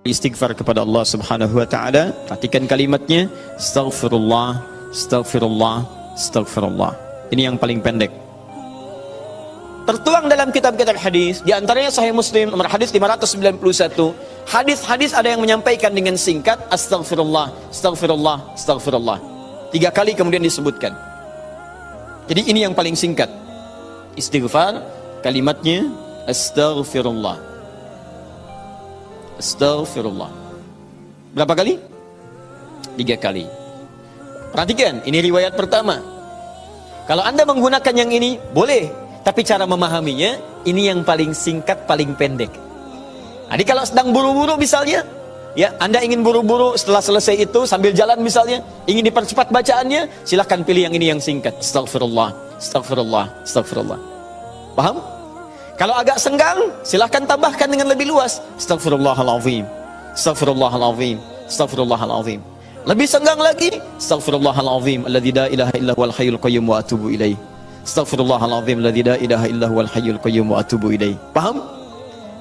istighfar kepada Allah Subhanahu wa taala. Perhatikan kalimatnya, astaghfirullah, astaghfirullah, astaghfirullah. Ini yang paling pendek. Tertuang dalam kitab-kitab hadis, di antaranya Sahih Muslim nomor hadis 591. Hadis-hadis ada yang menyampaikan dengan singkat astaghfirullah, astaghfirullah, astaghfirullah. 3 kali kemudian disebutkan. Jadi ini yang paling singkat. Istighfar kalimatnya astaghfirullah. Astaghfirullah. Berapa kali? 3 kali. Perhatikan, ini riwayat pertama. Kalau Anda menggunakan yang ini, boleh. Tapi cara memahaminya, ini yang paling singkat, paling pendek. Jadi kalau sedang buru-buru misalnya, ya Anda ingin buru-buru setelah selesai itu, sambil jalan misalnya, ingin dipercepat bacaannya, silahkan pilih yang ini yang singkat. Astaghfirullah, astaghfirullah, astaghfirullah. Paham? Kalau agak senggang, silahkan tambahkan dengan lebih luas. Astaghfirullahaladzim, astaghfirullahaladzim, astaghfirullahaladzim. Lebih senggang lagi, astaghfirullahaladzim, alladzi la ilaha illa huwal hayyul qayyum wa atubu ilaih. Astaghfirullahaladzim, alladzi la ilaha illa huwal hayyul qayyum wa atubu ilaih. Paham?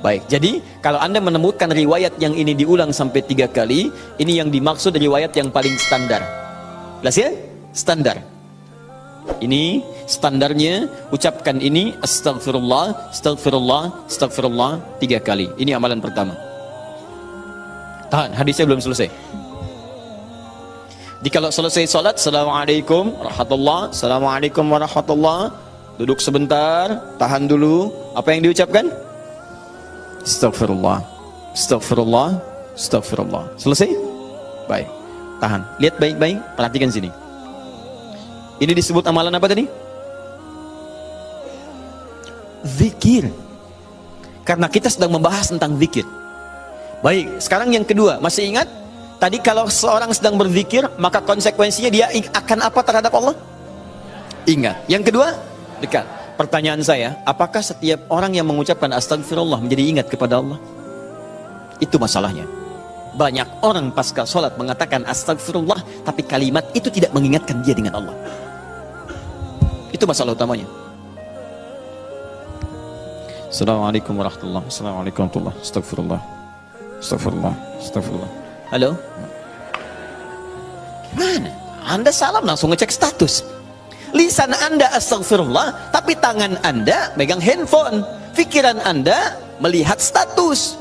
Baik, jadi kalau Anda menemukan riwayat yang ini diulang sampai 3 kali, ini yang dimaksud riwayat yang paling standar. Jelas ya? Standar. Ini standarnya, ucapkan ini astaghfirullah, astaghfirullah, astaghfirullah 3 kali. Ini amalan pertama. Tahan, hadisnya belum selesai. Jadi kalau selesai salat, assalamualaikum warahmatullah, assalamualaikum warahmatullah, duduk sebentar, tahan dulu. Apa yang diucapkan? Astaghfirullah, astaghfirullah, astaghfirullah. Selesai? Baik, tahan. Lihat baik-baik, perhatikan sini. Ini disebut amalan apa tadi? Zikir. Karena kita sedang membahas tentang zikir. Baik, sekarang yang kedua, masih ingat? Tadi kalau seorang sedang berzikir, maka konsekuensinya dia akan apa terhadap Allah? Ingat. Yang kedua, dekat. Pertanyaan saya, apakah setiap orang yang mengucapkan astagfirullah menjadi ingat kepada Allah? Itu masalahnya. Banyak orang pasca sholat mengatakan astagfirullah, tapi kalimat itu tidak mengingatkan dia dengan Allah. Itu masalah utamanya. Assalamualaikum warahmatullahi wabarakatuh. Assalamualaikum warahmatullahi wabarakatuh. Astagfirullah, astagfirullah, astagfirullah. Halo? Gimana? Anda salam langsung ngecek status. Lisan Anda astagfirullah, tapi tangan Anda megang handphone. Pikiran Anda melihat status.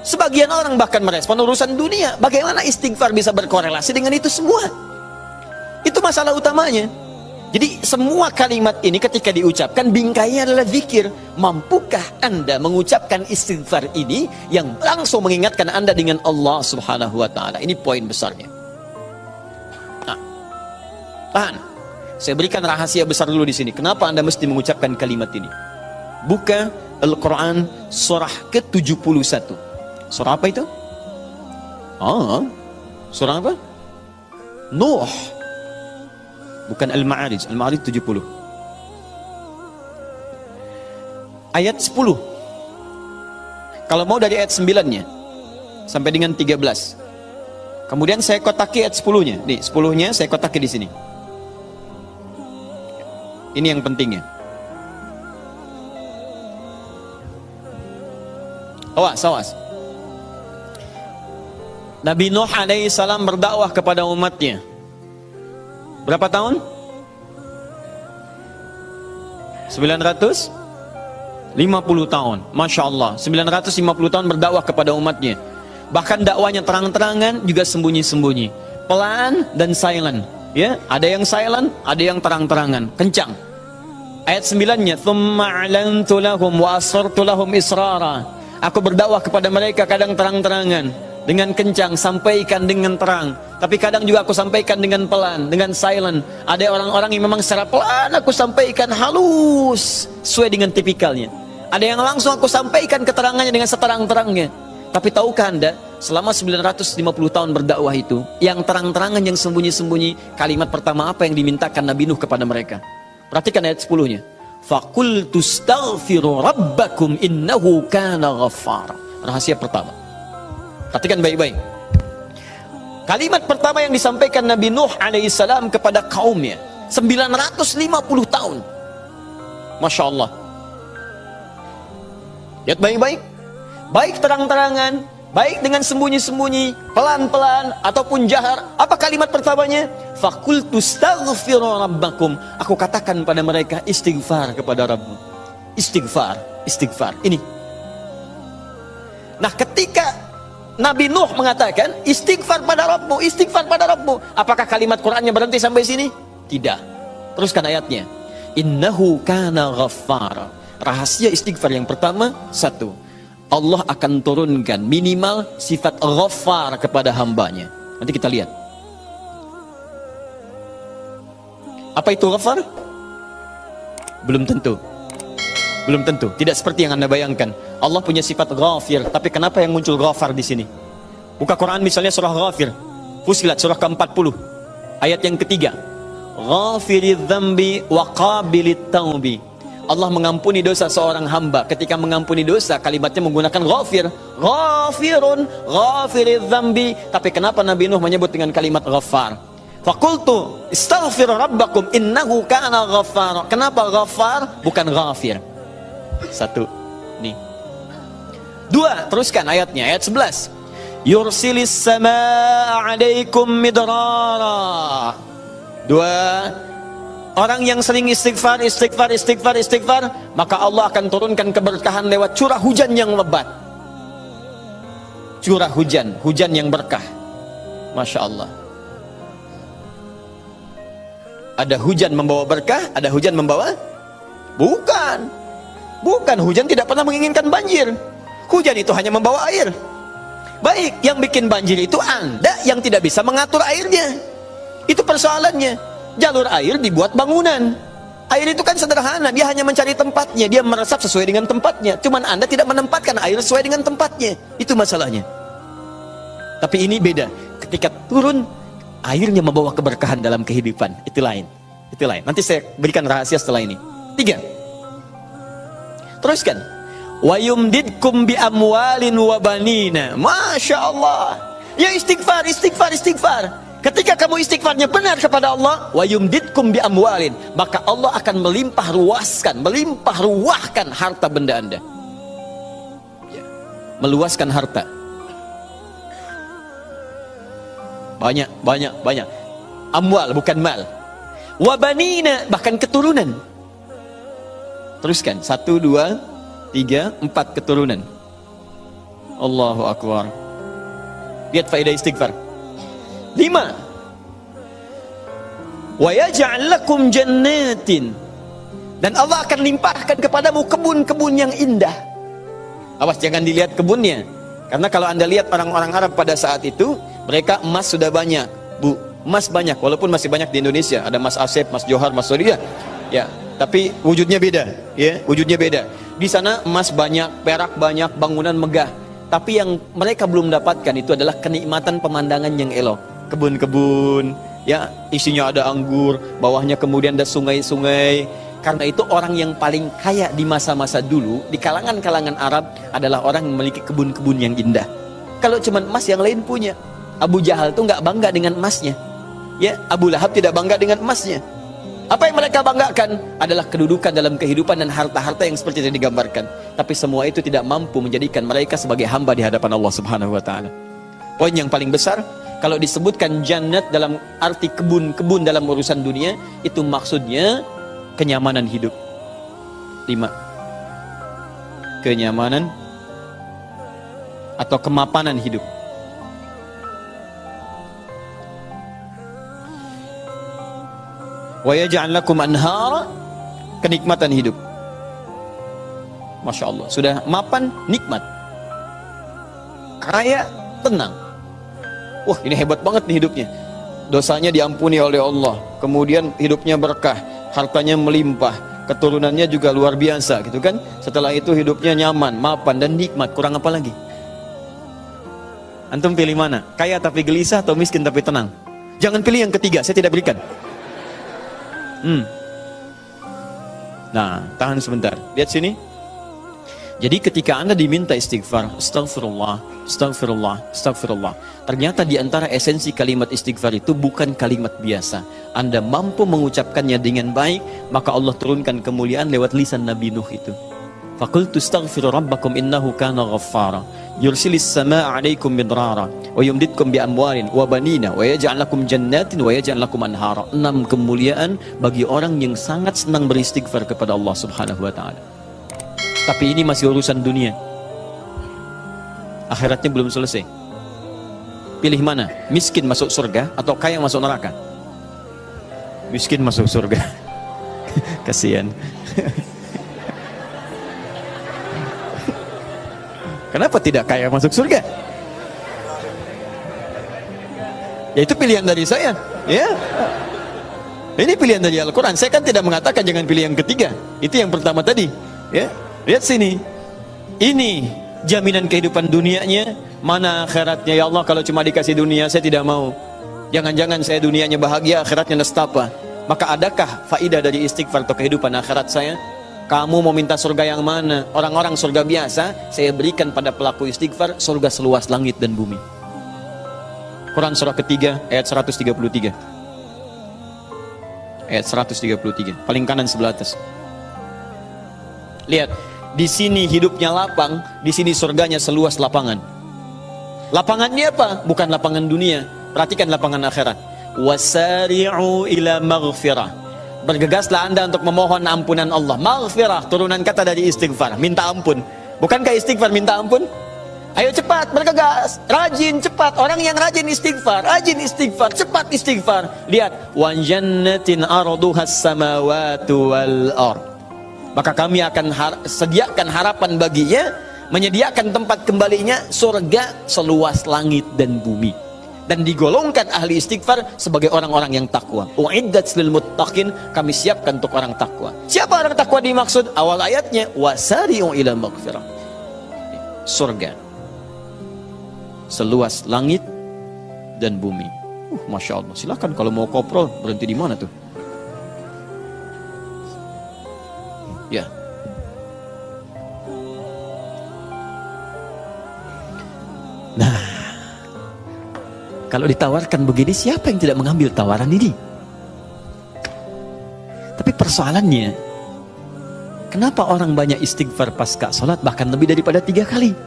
Sebagian orang bahkan merespon urusan dunia. Bagaimana istighfar bisa berkorelasi dengan itu semua? Itu masalah utamanya. Jadi semua kalimat ini ketika diucapkan, bingkainya adalah zikir. Mampukah Anda mengucapkan istighfar ini yang langsung mengingatkan Anda dengan Allah Subhanahu wa ta'ala? Ini poin besarnya. Nah, tahan. Saya berikan rahasia besar dulu di sini. Kenapa Anda mesti mengucapkan kalimat ini? Buka Al-Quran surah ke-71. Surah apa itu? Surah apa? Nuh. Bukan Al-Ma'arij. Al-Ma'arij 70. Ayat 10. Kalau mau dari ayat 9-nya sampai dengan 13. Kemudian saya kotaki ayat 10-nya. Nih, 10-nya saya kotaki di sini. Ini yang pentingnya. Awas, awas. Nabi Nuh alaihissalam berdakwah kepada umatnya. Berapa tahun? 950 tahun. Masya Allah, 950 tahun berdakwah kepada umatnya. Bahkan dakwanya terang-terangan, juga sembunyi-sembunyi, pelan dan silent. Ya, ada yang silent, ada yang terang-terangan, kencang. Ayat 9-nya, "Tsumma 'alantu lahum wa asrartu lahum israra." Aku berdakwah kepada mereka kadang terang-terangan, dengan kencang, sampaikan dengan terang. Tapi kadang juga aku sampaikan dengan pelan, dengan silent. Ada orang-orang yang memang secara pelan aku sampaikan halus, sesuai dengan tipikalnya. Ada yang langsung aku sampaikan keterangannya dengan seterang-terangnya. Tapi tahukah Anda, selama 950 tahun berdakwah itu, yang terang-terangan, yang sembunyi-sembunyi, kalimat pertama apa yang dimintakan Nabi Nuh kepada mereka? Perhatikan ayat 10-nya. "Faqultu astaghfiru rabbakum innahu kana ghaffara." Rahasia pertama. Perhatikan baik-baik. Kalimat pertama yang disampaikan Nabi Nuh alaihissalam kepada kaumnya, 950 tahun. Masya Allah. Lihat baik-baik. Baik terang-terangan, baik dengan sembunyi-sembunyi, pelan-pelan ataupun jahar. Apa kalimat pertamanya? Faqultu astaghfiru rabbakum. Aku katakan pada mereka, istighfar kepada Rabbmu. Istighfar, istighfar. Ini. Nah, ketika Nabi Nuh mengatakan istighfar pada Rabbmu, istighfar pada Rabbmu, apakah kalimat Qur'annya berhenti sampai sini? Tidak. Teruskan ayatnya. Innahu kana ghaffara. Rahasia istighfar yang pertama, satu, Allah akan turunkan minimal sifat ghaffar kepada hambanya. Nanti kita lihat. Apa itu ghaffar? Belum tentu. Belum tentu. Tidak seperti yang Anda bayangkan. Allah punya sifat ghafir, tapi kenapa yang muncul ghaffar di sini? Buka Quran misalnya surah Ghafir. Fusilat surah ke-40. Ayat yang ketiga. Ghafiridz dzambi wa qabilit taubi. Allah mengampuni dosa seorang hamba. Ketika mengampuni dosa, kalimatnya menggunakan ghafir. Ghafirun, ghafiridz dzambi. Tapi kenapa Nabi Nuh menyebut dengan kalimat ghaffar? Faqultu istaghfir rabbakum innahu kana ghaffar. Kenapa ghaffar bukan ghafir? Satu. Nih. Dua, teruskan ayatnya, ayat 11. Yursilis samaa 'alaikum midrara. Dua, orang yang sering istighfar, maka Allah akan turunkan keberkahan lewat curah hujan yang lebat. Curah hujan, hujan yang berkah. Masya Allah. Ada hujan membawa berkah, ada hujan membawa? Bukan. Bukan, hujan tidak pernah menginginkan banjir. Hujan itu hanya membawa air. Baik, yang bikin banjir itu Anda yang tidak bisa mengatur airnya. Itu persoalannya. Jalur air dibuat bangunan. Air itu kan sederhana, dia hanya mencari tempatnya, dia meresap sesuai dengan tempatnya. Cuman Anda tidak menempatkan air sesuai dengan tempatnya. Itu masalahnya. Tapi ini beda. Ketika turun, airnya membawa keberkahan dalam kehidupan. Itu lain. Itu lain. Nanti saya berikan rahasia setelah ini. 3. Teruskan. Wa yumdidkum bi amwalin wa banina. Masya Allah. Ya istighfar, istighfar, istighfar. Ketika kamu istighfarnya benar kepada Allah, wa yumdidkum bi amwalin, maka Allah akan melimpah ruahkan harta benda Anda. Ya. Meluaskan harta. Banyak. Amwal bukan mal. Wa banina, bahkan keturunan. Teruskan. 1, 2, 3, 4 keturunan. Allahu Akbar. Lihat faedah istighfar. 5. Wa yaj'al lakum jannatin. Dan Allah akan limpahkan kepadamu kebun-kebun yang indah. Awas jangan dilihat kebunnya. Karena kalau Anda lihat orang-orang Arab pada saat itu, mereka emas sudah banyak, Bu. Emas banyak, walaupun masih banyak di Indonesia. Ada Mas Asep, Mas Johar, Mas Sodia. Ya, tapi wujudnya beda, ya, wujudnya beda. Di sana emas banyak, perak banyak, bangunan megah. Tapi yang mereka belum dapatkan itu adalah kenikmatan pemandangan yang elok. Kebun-kebun, ya, isinya ada anggur, bawahnya kemudian ada sungai-sungai. Karena itu orang yang paling kaya di masa-masa dulu di kalangan-kalangan Arab adalah orang yang memiliki kebun-kebun yang indah. Kalau cuma emas, yang lain punya. Abu Jahal tuh nggak bangga dengan emasnya, ya. Abu Lahab tidak bangga dengan emasnya. Apa yang mereka banggakan adalah kedudukan dalam kehidupan dan harta-harta yang seperti yang digambarkan. Tapi semua itu tidak mampu menjadikan mereka sebagai hamba di hadapan Allah Subhanahu wa taala. Poin yang paling besar, kalau disebutkan jannat dalam arti kebun-kebun dalam urusan dunia, itu maksudnya kenyamanan hidup. 5. Kenyamanan atau kemapanan hidup. Wa yaj'al lakum anhara, kenikmatan hidup. Masya Allah, sudah mapan, nikmat, kaya, tenang. Wah, ini hebat banget nih hidupnya. Dosanya diampuni oleh Allah, kemudian hidupnya berkah, hartanya melimpah, keturunannya juga luar biasa, gitu kan. Setelah itu hidupnya nyaman, mapan, dan nikmat. Kurang apa lagi? Antum pilih mana? Kaya tapi gelisah atau miskin tapi tenang? Jangan pilih yang ketiga, saya tidak berikan. Nah, tahan sebentar. Lihat sini. Jadi ketika Anda diminta istighfar, astagfirullah, astagfirullah, astagfirullah, ternyata di antara esensi kalimat istighfar itu bukan kalimat biasa. Anda mampu mengucapkannya dengan baik, maka Allah turunkan kemuliaan lewat lisan Nabi Nuh itu. Faqultu astaghfiru rabbakum innahu kana ghaffara. yursilis samaa 'alaikum midrara wa yumditkum bi amwalin wa banina wa yaj'al lakum jannatin wa yaj'al lakum anhara. 6 kemuliaan bagi orang yang sangat senang beristighfar kepada Allah Subhanahu wa taala. Tapi ini masih urusan dunia. Akhiratnya belum selesai. Pilih mana? Miskin masuk surga atau kaya masuk neraka? Miskin masuk surga. Kasihan. Kenapa tidak kaya masuk surga? Ya itu pilihan dari saya, ya. Ini pilihan dari Al-Quran. Saya kan tidak mengatakan jangan pilih yang ketiga. Itu yang pertama tadi, ya. Lihat sini. Ini jaminan kehidupan dunianya, mana akhiratnya. Ya Allah, kalau cuma dikasih dunia saya tidak mau. Jangan-jangan saya dunianya bahagia, akhiratnya nestapa. Maka adakah faidah dari istighfar atau kehidupan akhirat saya? Kamu mau minta surga yang mana? Orang-orang surga biasa, saya berikan pada pelaku istighfar surga seluas langit dan bumi. Quran surah ketiga ayat 133. Ayat 133, paling kanan sebelah atas. Lihat, di sini hidupnya lapang, di sini surganya seluas lapangan. Lapangannya apa? Bukan lapangan dunia. Perhatikan lapangan akhirat. Wasari'u ila maghfirah. Bergegaslah anda untuk memohon ampunan Allah. Maghfirah, turunan kata dari istighfar, minta ampun. Bukankah istighfar minta ampun? Ayo cepat, bergegas, rajin, cepat. Orang yang rajin istighfar, cepat istighfar. Lihat, wa jannatin arduhas samawati wal ard. Maka kami akan sediakan harapan baginya, menyediakan tempat kembalinya surga seluas langit dan bumi. Dan digolongkan ahli istighfar sebagai orang-orang yang takwa. Uiddat lil muttaqin, kami siapkan untuk orang takwa. Siapa orang takwa dimaksud? Awal ayatnya wasari'u ila maghfirah. Surga seluas langit dan bumi. Masya Allah. Silakan kalau mau koprol, berhenti di mana tuh? Ya. Nah, kalau ditawarkan begini, siapa yang tidak mengambil tawaran ini? Tapi persoalannya, kenapa orang banyak istighfar pasca salat bahkan lebih daripada 3 kali?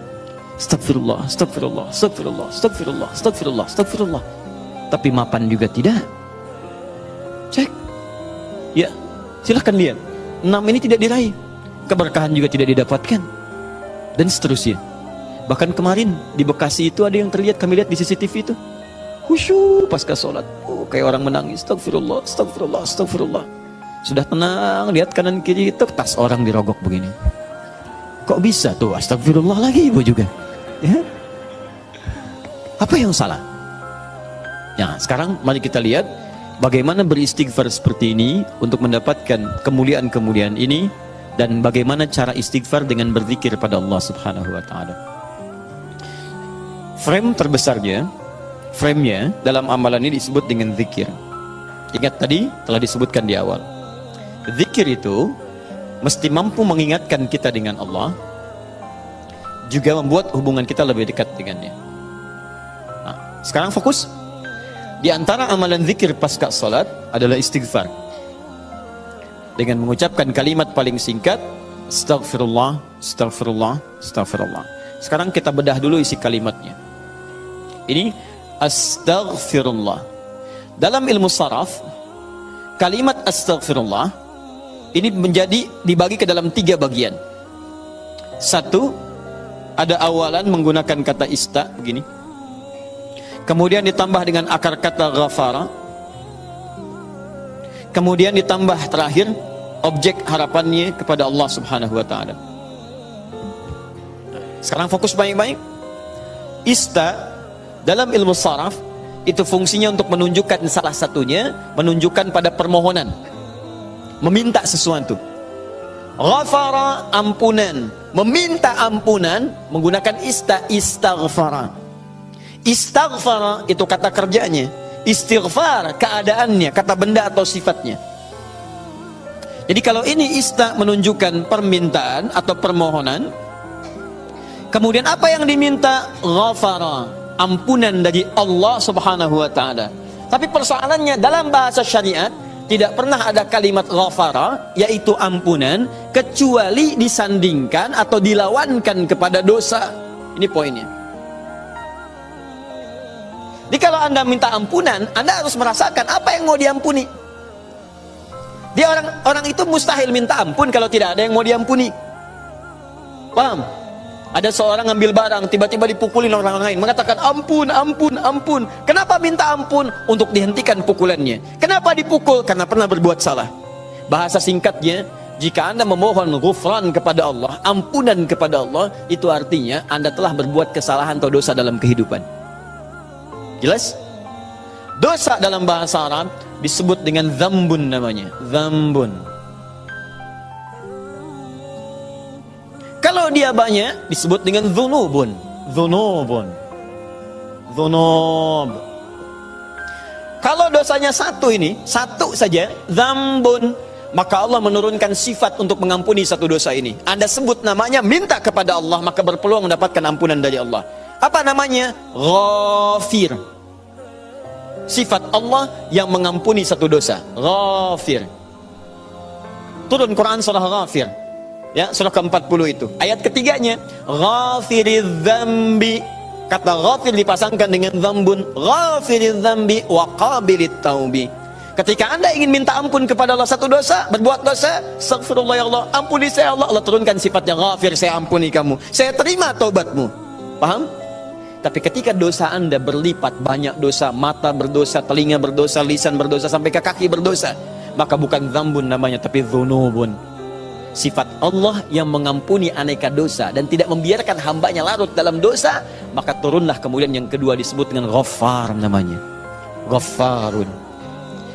Astagfirullah, astagfirullah, astagfirullah, astagfirullah, astagfirullah, astagfirullah. Tapi mapan juga tidak. Cek. Ya, silahkan lihat. 6 ini tidak diraih. Keberkahan juga tidak didapatkan. Dan seterusnya. Bahkan kemarin di Bekasi itu ada yang terlihat, kami lihat di CCTV itu. Khusyuk pasca sholat, kayak orang menangis. Astagfirullah, astagfirullah, astagfirullah. Sudah tenang, lihat kanan kiri, tas orang dirogok begini. Kok bisa tuh astagfirullah lagi ibu juga, ya? Apa yang salah? Ya, sekarang mari kita lihat bagaimana beristighfar seperti ini untuk mendapatkan kemuliaan-kemuliaan ini, dan bagaimana cara istighfar dengan berzikir pada Allah Subhanahu wa taala. Frame terbesarnya, frame-nya dalam amalan ini disebut dengan zikir. Ingat tadi telah disebutkan di awal. Zikir itu mesti mampu mengingatkan kita dengan Allah, juga membuat hubungan kita lebih dekat dengannya. Nah, sekarang fokus. Di antara amalan zikir pasca salat adalah istighfar. Dengan mengucapkan kalimat paling singkat, astagfirullah, astagfirullah, astagfirullah. Sekarang kita bedah dulu isi kalimatnya. Ini astaghfirullah. Dalam ilmu saraf, kalimat astaghfirullah ini dibagi ke dalam 3 bagian. 1, ada awalan menggunakan kata ista begini. Kemudian ditambah dengan akar kata ghafara. Kemudian ditambah terakhir objek harapannya kepada Allah Subhanahu wa taala. Sekarang fokus baik-baik. Ista dalam ilmu saraf itu fungsinya untuk menunjukkan salah satunya, menunjukkan pada permohonan, meminta sesuatu. Ghafara, ampunan, meminta ampunan menggunakan istaghfara. Istaghfara itu kata kerjanya, istighfar keadaannya, kata benda atau sifatnya. Jadi kalau ini menunjukkan permintaan atau permohonan, kemudian apa yang diminta? Ghafara, ampunan dari Allah Subhanahu wa taala. Tapi persoalannya dalam bahasa syariat tidak pernah ada kalimat ghafara, yaitu ampunan, kecuali disandingkan atau dilawankan kepada dosa. Ini poinnya. Jadi kalau Anda minta ampunan, Anda harus merasakan apa yang mau diampuni. Dia orang itu mustahil minta ampun kalau tidak ada yang mau diampuni. Paham? Ada seorang ngambil barang, tiba-tiba dipukulin orang lain, mengatakan ampun, ampun, ampun. Kenapa minta ampun? Untuk dihentikan pukulannya. Kenapa dipukul? Karena pernah berbuat salah. Bahasa singkatnya, jika Anda memohon ghufran kepada Allah, ampunan kepada Allah, itu artinya Anda telah berbuat kesalahan atau dosa dalam kehidupan. Jelas? Dosa dalam bahasa Arab disebut dengan dzambun namanya. Dzambun. Kalau dia banyak disebut dengan dzunubun. Dzunubun. Dzunub. Kalau dosanya satu ini, satu saja, dzambun, maka Allah menurunkan sifat untuk mengampuni satu dosa ini. Anda sebut namanya, minta kepada Allah, maka berpeluang mendapatkan ampunan dari Allah. Apa namanya? Ghafir. Sifat Allah yang mengampuni satu dosa. Ghafir. Turun Quran surah Ghafir, ya, surah ke-40 itu. Ayat ketiganya, Ghafiridz dzambi. Kata ghafir dipasangkan dengan dzambun. Ghafiridz dzambi wa qabilit taubi. Ketika Anda ingin minta ampun kepada Allah satu dosa, berbuat dosa, astaghfirullah ya Allah, ampuni saya Allah. Allah turunkan sifatnya ghafir, saya ampuni kamu, saya terima taubatmu. Paham? Tapi ketika dosa Anda berlipat, banyak dosa, mata berdosa, telinga berdosa, lisan berdosa, sampai ke kaki berdosa, maka bukan dzambun namanya, tapi dzunubun. Sifat Allah yang mengampuni aneka dosa dan tidak membiarkan hambanya larut dalam dosa, maka turunlah kemudian yang kedua disebut dengan Ghaffar namanya. Ghaffarun.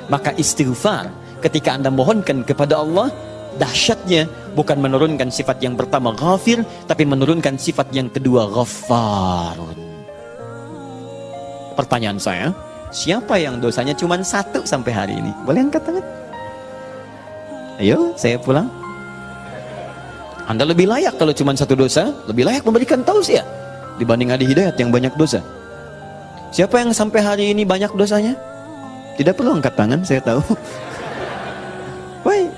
Maka istighfar ketika Anda mohonkan kepada Allah, dahsyatnya bukan menurunkan sifat yang pertama ghafir, tapi menurunkan sifat yang kedua Ghaffarun. Pertanyaan saya, siapa yang dosanya cuma satu sampai hari ini? Boleh angkat tangan? Ayo, saya pulang. Anda lebih layak kalau cuma satu dosa, lebih layak memberikan tausiah dibanding Adi Hidayat yang banyak dosa. Siapa yang sampai hari ini banyak dosanya? Tidak perlu angkat tangan, saya tahu. Baik.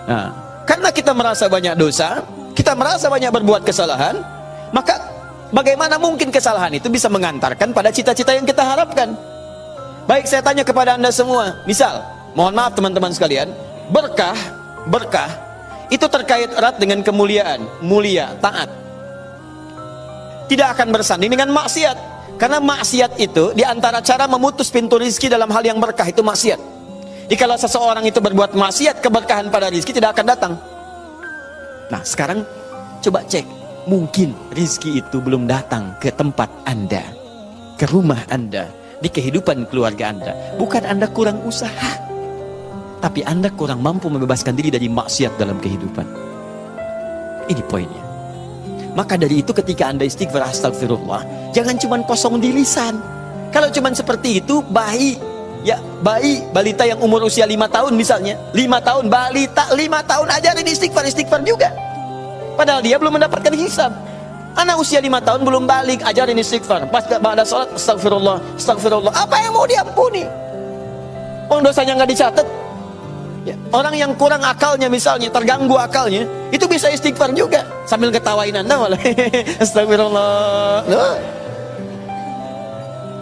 Nah, karena kita merasa banyak dosa, kita merasa banyak berbuat kesalahan, maka bagaimana mungkin kesalahan itu bisa mengantarkan pada cita-cita yang kita harapkan? Baik, saya tanya kepada Anda semua. Misal, mohon maaf teman-teman sekalian, berkah itu terkait erat dengan kemuliaan, mulia, taat. Tidak akan bersanding dengan maksiat. Karena maksiat itu diantara cara memutus pintu rizki dalam hal yang berkah itu maksiat. Jadi kalau seseorang itu berbuat maksiat, keberkahan pada rizki tidak akan datang. Nah sekarang coba cek, mungkin rizki itu belum datang ke tempat Anda, ke rumah Anda, di kehidupan keluarga Anda. Bukan Anda kurang usaha, tapi Anda kurang mampu membebaskan diri dari maksiat dalam kehidupan. Ini poinnya. Maka dari itu ketika Anda istighfar astagfirullah, jangan cuma kosong di lisan. Kalau cuma seperti itu, bayi, balita yang umur usia 5 tahun misalnya, 5 tahun, balita 5 tahun ajarin istighfar juga. Padahal dia belum mendapatkan hisab. Anak usia 5 tahun belum balik, ajarin istighfar. Pas pada sholat, astagfirullah, astagfirullah. Apa yang mau diampuni? Orang dosanya nggak dicatat. Ya, orang yang kurang akalnya misalnya, terganggu akalnya, itu bisa istighfar juga sambil ketawain Anda malah. Astagfirullah. Loh.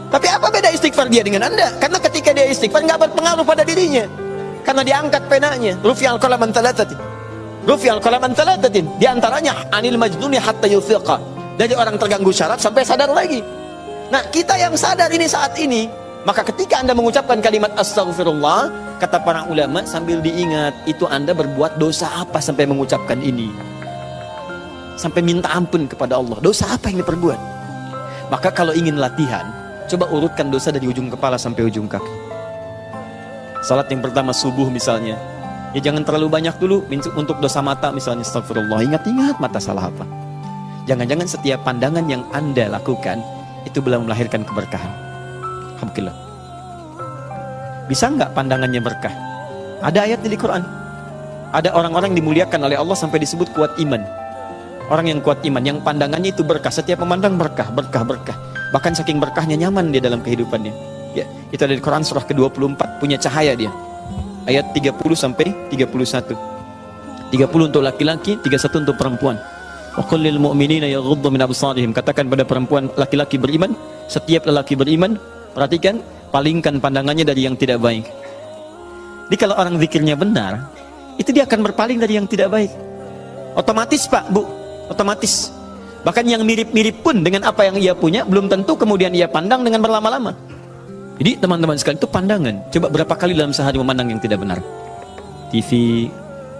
Tapi apa beda istighfar dia dengan Anda? Karena ketika dia istighfar nggak berpengaruh pada dirinya, karena diangkat penanya. Rufi'al qalam an thalathatin. Rufi'al qalam an thalathatin. Di antaranya anil majnuni hatta yufiqa. Dari orang terganggu syaraf sampai sadar lagi. Nah, kita yang sadar ini saat ini, maka ketika Anda mengucapkan kalimat astagfirullah, kata para ulama, sambil diingat, itu Anda berbuat dosa apa sampai mengucapkan ini? Sampai minta ampun kepada Allah. Dosa apa yang diperbuat? Maka kalau ingin latihan, coba urutkan dosa dari ujung kepala sampai ujung kaki. Salat yang pertama subuh misalnya, ya jangan terlalu banyak dulu. Untuk dosa mata misalnya, astagfirullah, ingat-ingat mata salah apa. Jangan-jangan setiap pandangan yang Anda lakukan, itu belum melahirkan keberkahan. Alhamdulillah. Bisa nggak pandangannya berkah? Ada ayat di Quran. Ada orang-orang yang dimuliakan oleh Allah sampai disebut kuat iman. Orang yang kuat iman, yang pandangannya itu berkah. Setiap memandang berkah. Bahkan saking berkahnya nyaman dia dalam kehidupannya. Ya, itu ada di Quran surah ke-24. Punya cahaya dia. Ayat 30 sampai 31. 30 untuk laki-laki, 31 untuk perempuan. Wa qul lil mu'minina yaghuddu min absarihim. Katakan pada perempuan laki-laki beriman, setiap lelaki beriman, perhatikan, palingkan pandangannya dari yang tidak baik. Jadi kalau orang zikirnya benar, itu dia akan berpaling dari yang tidak baik. Otomatis Pak, Bu, otomatis. Bahkan yang mirip-mirip pun dengan apa yang ia punya, belum tentu kemudian ia pandang dengan berlama-lama. Jadi teman-teman sekalian, itu pandangan. Coba berapa kali dalam sehari memandang yang tidak benar? TV,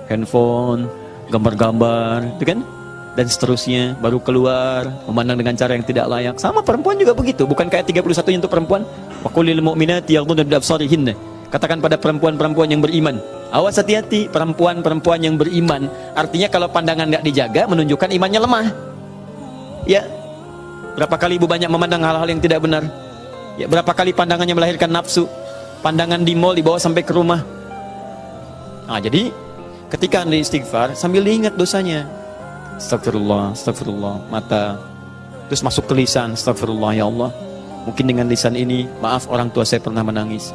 handphone, gambar-gambar, itu kan? Dan seterusnya, baru keluar, memandang dengan cara yang tidak layak. Sama perempuan juga begitu, bukan kayak 31 untuk perempuan. Wa qul lil mu'minati yaghdudna min absarihinna. Katakan pada perempuan-perempuan yang beriman, awas hati-hati, perempuan-perempuan yang beriman. Artinya kalau pandangan nggak dijaga, menunjukkan imannya lemah. Ya, berapa kali ibu banyak memandang hal-hal yang tidak benar? Ya, berapa kali pandangannya melahirkan nafsu? Pandangan di mall dibawa sampai ke rumah. Nah, jadi ketika Anda istighfar, sambil diingat dosanya. Astagfirullah, astagfirullah, mata. Terus masuk ke lisan, astagfirullah ya Allah. Mungkin dengan lisan ini, maaf orang tua saya pernah menangis.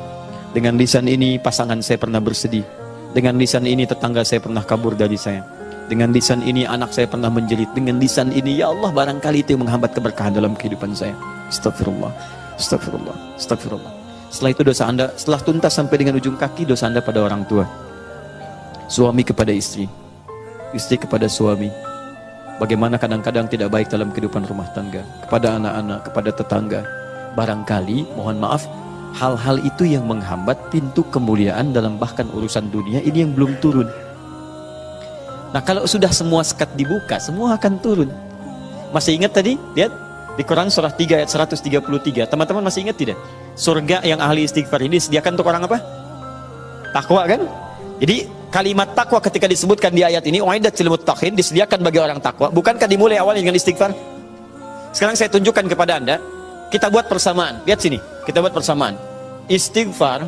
Dengan lisan ini pasangan saya pernah bersedih. Dengan lisan ini tetangga saya pernah kabur dari saya. Dengan lisan ini anak saya pernah menjerit. Dengan lisan ini ya Allah barangkali itu yang menghambat keberkahan dalam kehidupan saya. Astagfirullah, astagfirullah, astagfirullah. Setelah itu dosa Anda, setelah tuntas sampai dengan ujung kaki, dosa Anda pada orang tua, suami kepada istri, istri kepada suami. Bagaimana kadang-kadang tidak baik dalam kehidupan rumah tangga, kepada anak-anak, kepada tetangga. Barangkali, mohon maaf, hal-hal itu yang menghambat pintu kemuliaan dalam bahkan urusan dunia ini yang belum turun. Nah kalau sudah semua sekat dibuka, semua akan turun. Masih ingat tadi? Lihat di Quran surah 3 ayat 133. Teman-teman masih ingat tidak? Surga yang ahli istighfar ini disediakan untuk orang apa? Takwa kan? Jadi kalimat takwa ketika disebutkan di ayat ini, uiddat lil muttaqin, disediakan bagi orang takwa. Bukankah dimulai awalnya dengan istighfar? Sekarang saya tunjukkan kepada Anda. Kita buat persamaan. Lihat sini, kita buat persamaan. Istighfar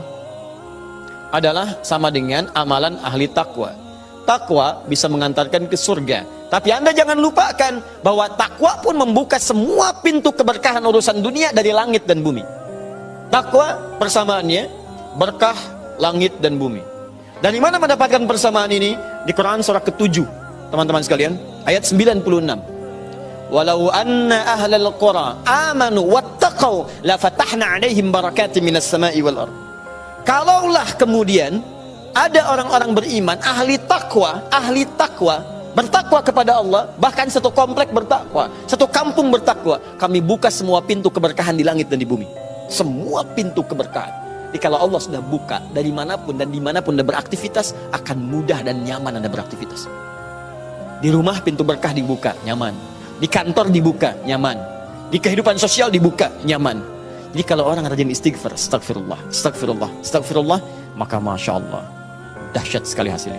adalah sama dengan amalan ahli takwa. Takwa bisa mengantarkan ke surga. Tapi Anda jangan lupakan bahwa takwa pun membuka semua pintu keberkahan urusan dunia dari langit dan bumi. Takwa persamaannya berkah langit dan bumi. Dari mana mendapatkan persamaan ini? Di Quran surah ke-7, teman-teman sekalian, ayat 96. Walau anna ahlal qura amanu wattaqau la fatahna 'alaihim barakatin minas sama'i wal ardh. Kalaulah kemudian ada orang-orang beriman, ahli takwa, bertakwa kepada Allah, bahkan satu komplek bertakwa, satu kampung bertakwa, kami buka semua pintu keberkahan di langit dan di bumi. Semua pintu keberkahan. Jadi kalau Allah sudah buka, dari manapun dan dimanapun Anda beraktivitas, akan mudah dan nyaman Anda beraktivitas. Di rumah pintu berkah dibuka, nyaman. Di kantor dibuka, nyaman. Di kehidupan sosial dibuka, nyaman. Jadi kalau orang rajin istighfar, astagfirullah, astagfirullah, astagfirullah, maka Masya Allah, dahsyat sekali hasilnya.